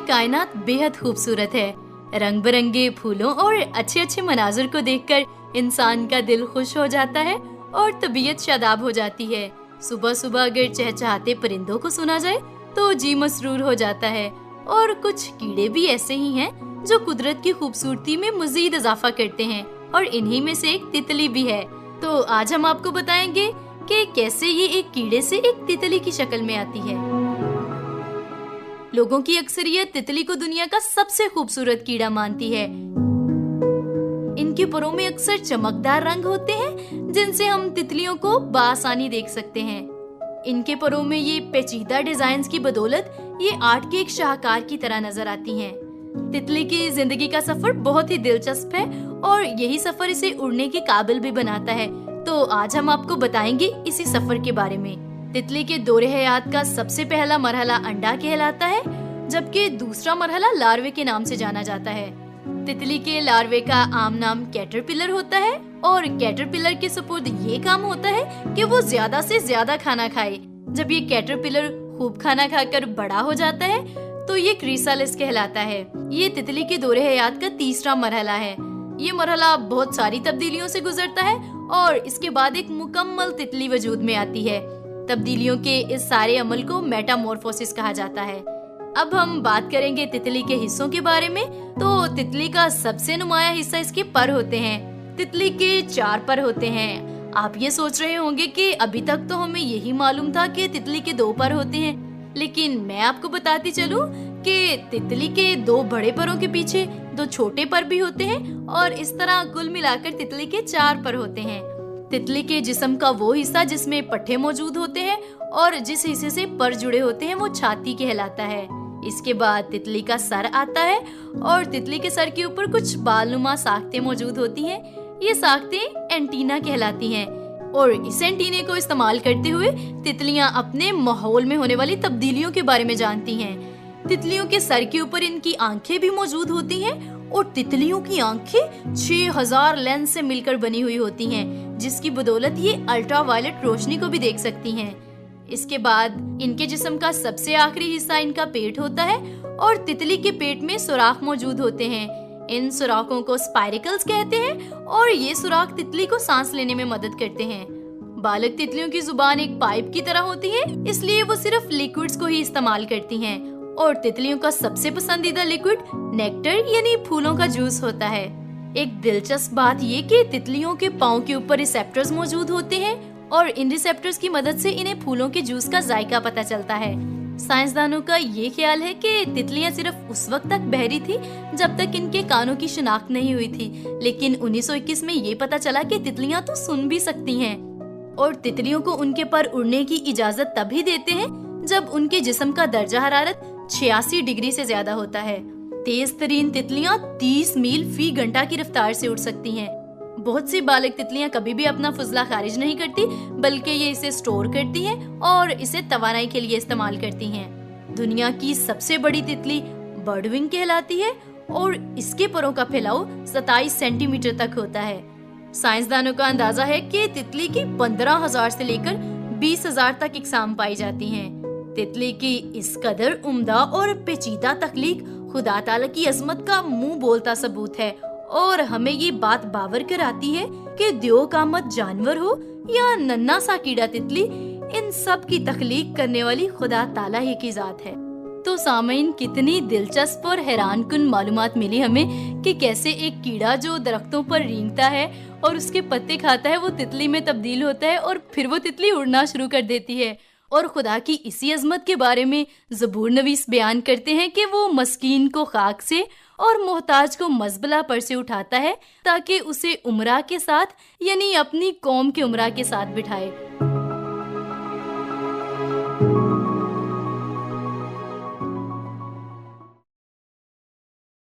कायनात बेहद खूबसूरत है। रंग बिरंगे फूलों और अच्छे अच्छे मनाजिर को देखकर इंसान का दिल खुश हो जाता है और तबीयत शादाब हो जाती है। सुबह सुबह अगर चहचहाते परिंदों को सुना जाए तो जी मसरूर हो जाता है। और कुछ कीड़े भी ऐसे ही हैं जो कुदरत की खूबसूरती में मजीद इजाफा करते हैं, और इन्हीं में से एक तितली भी है। तो आज हम आपको बताएंगे कि कैसे ये एक कीड़े से एक तितली की शक्ल में आती है। लोगों की अक्सरियत तितली को दुनिया का सबसे खूबसूरत कीड़ा मानती है। इनके परों में अक्सर चमकदार रंग होते हैं जिनसे हम तितलियों को बआसानी देख सकते हैं। इनके परों में ये पेचीदा डिजाइन्स की बदौलत ये आर्ट के एक शाहकार की तरह नजर आती हैं। तितली की जिंदगी का सफर बहुत ही दिलचस्प है और यही सफर इसे उड़ने के काबिल भी बनाता है। तो आज हम आपको बताएंगे इसी सफर के बारे में। तितली के दौरे हयात का सबसे पहला मरहला अंडा कहलाता है, जबकि दूसरा मरहला लार्वे के नाम से जाना जाता है। तितली के लार्वे का आम नाम कैटरपिलर होता है और कैटरपिलर के सुपुर्द ये काम होता है कि वो ज्यादा से ज्यादा खाना खाए। जब ये कैटरपिलर खूब खाना खाकर बड़ा हो जाता है तो ये क्रिसालिस कहलाता है। ये तितली के दौरे हयात का तीसरा मरहला है। ये मरहला बहुत सारी तब्दीलियों से गुजरता है और इसके बाद एक मुकम्मल तितली वजूद में आती है। तब्दीलियों के इस सारे अमल को मेटामॉर्फोसिस कहा जाता है। अब हम बात करेंगे तितली के हिस्सों के बारे में। तो तितली का सबसे नुमाया हिस्सा इसके पर होते हैं। तितली के 4 पर होते हैं। आप ये सोच रहे होंगे कि अभी तक तो हमें यही मालूम था कि तितली के 2 पर होते हैं, लेकिन मैं आपको बताती चलूं कि तितली के 2 बड़े परों के पीछे 2 छोटे पर भी होते हैं और इस तरह कुल मिलाकर तितली के 4 पर होते हैं। तितली के जिस्म का वो हिस्सा जिसमें पट्टे मौजूद होते हैं और जिस हिस्से से पर जुड़े होते हैं वो छाती कहलाता है। इसके बाद तितली का सर आता है और तितली के सर के ऊपर कुछ बालनुमा साख्तें मौजूद होती हैं। ये साख्तें एंटीना कहलाती हैं और इस एंटीने को इस्तेमाल करते हुए तितलियां अपने माहौल में होने वाली तब्दीलियों के बारे में जानती हैं। तितलियों के सर के ऊपर इनकी आंखें भी मौजूद होती हैं और तितलियों की आंखें 6000 लेंस से मिलकर बनी हुई होती हैं, जिसकी बदौलत ये अल्ट्रावायलेट रोशनी को भी देख सकती हैं। इसके बाद इनके जिस्म का सबसे आखिरी हिस्सा इनका पेट होता है और तितली के पेट में सुराख मौजूद होते हैं। इन सुराखों को स्पाइरिकल्स कहते हैं और ये सुराख तितली को सांस लेने में मदद करते हैं। बालक तितलियों की जुबान एक पाइप की तरह होती है, इसलिए वो सिर्फ लिक्विड्स को ही इस्तेमाल करती हैं और तितलियों का सबसे पसंदीदा लिक्विड नेक्टर यानी फूलों का जूस होता है। एक दिलचस्प बात ये कि तितलियों के पाँव के ऊपर रिसेप्टर्स मौजूद होते हैं और इन रिसेप्टर्स की मदद से इन्हें फूलों के जूस का जायका पता चलता है। साइंसदानों का ये ख्याल है कि तितलियां सिर्फ उस वक्त तक बहरी थी जब तक इनके कानों की शिनाख्त नहीं हुई थी, लेकिन 1921 में ये पता चला कि तितलियां तो सुन भी सकती हैं। और तितलियों को उनके पर उड़ने की इजाजत तभी देते हैं जब उनके जिस्म का दर्जा हरारत 86 डिग्री से ज्यादा होता है। तेज तरीन तितलियां 30 मील फी घंटा की रफ्तार से उड़ सकती हैं। बहुत सी बालक तितलियां कभी भी अपना फजला खारिज नहीं करती, बल्कि ये इसे स्टोर करती हैं और इसे तवानाई के लिए इस्तेमाल करती हैं। दुनिया की सबसे बड़ी तितली बर्डविंग कहलाती है और इसके परों का फैलाव 27 सेंटीमीटर तक होता है। साइंसदानों का अंदाजा है कि तितली की 15,000 से लेकर 20,000 तक इकसाम पाई जाती हैं। तितली की इस कदर उम्दा और पेचीदा तख्लीक खुदा ताला की अजमत का मुंह बोलता सबूत है और हमें ये बात बावर कराती है कि द्यो कामत जानवर हो या नन्ना सा कीड़ा तितली, इन सब की तख्लीक करने वाली खुदा ताला ही की जात है। तो सामईन, कितनी दिलचस्प और हैरानकुन मालूमात मिली हमें कि कैसे एक कीड़ा जो दरख्तों पर रेंगता है और उसके पत्ते खाता है वो तितली में तब्दील होता है और फिर वो तितली उड़ना शुरू कर देती है। और खुदा की इसी अजमत के बारे में ज़बूर नवीस बयान करते हैं कि वो मस्कीन को खाक से और मोहताज को मजबला पर से उठाता है ताकि उसे उमरा के साथ यानी अपनी कौम के उमरा के साथ बिठाए।